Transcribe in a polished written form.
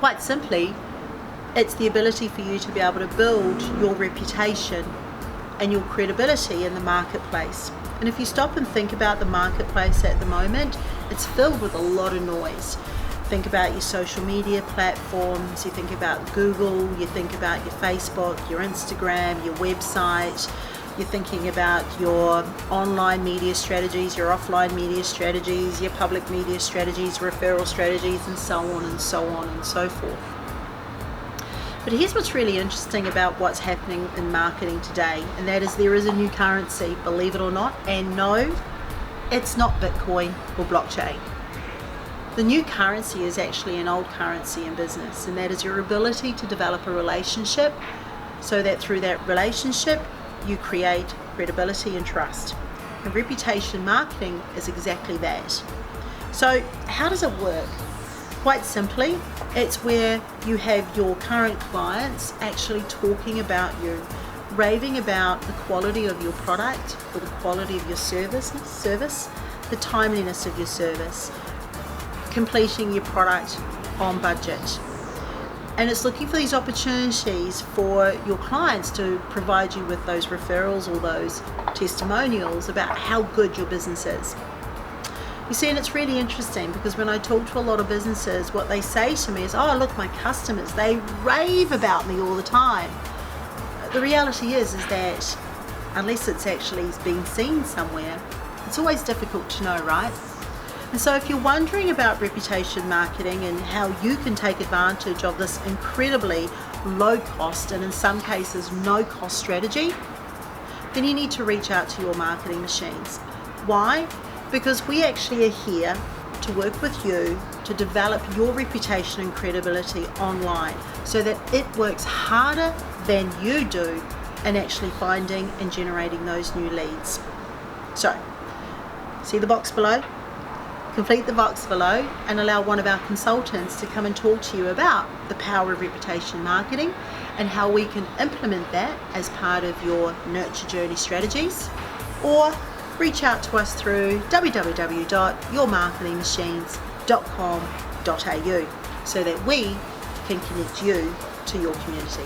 Quite simply, it's the ability for you to be able to build your reputation and your credibility in the marketplace. And if you stop and think about the marketplace at the moment, it's filled with a lot of noise. Think about your social media platforms, you think about Google, you think about your Facebook, your Instagram, your website, you're thinking about your online media strategies, your offline media strategies, your public media strategies, referral strategies, and so on and so on and so forth. But here's what's really interesting about what's happening in marketing today, and that is there is a new currency, believe it or not, and no, it's not Bitcoin or blockchain. The new currency is actually an old currency in business, and that is your ability to develop a relationship so that through that relationship you create credibility and trust. And reputation marketing is exactly that. So how does it work? Quite simply, it's where you have your current clients actually talking about you, raving about the quality of your product or the quality of your service, the timeliness of your service, completing your product on budget. And it's looking for these opportunities for your clients to provide you with those referrals or those testimonials about how good your business is. You see, and it's really interesting because when I talk to a lot of businesses, what they say to me is, oh, look, my customers, they rave about me all the time. The reality is that unless it's actually being seen somewhere, it's always difficult to know, right? And so if you're wondering about reputation marketing and how you can take advantage of this incredibly low cost and in some cases no cost strategy, then you need to reach out to your marketing machines. Why? Because we actually are here to work with you to develop your reputation and credibility online so that it works harder than you do in actually finding and generating those new leads. So, see the box below? Complete the box below and allow one of our consultants to come and talk to you about the power of reputation marketing and how we can implement that as part of your nurture journey strategies, or reach out to us through www.yourmarketingmachines.com.au so that we can connect you to your community.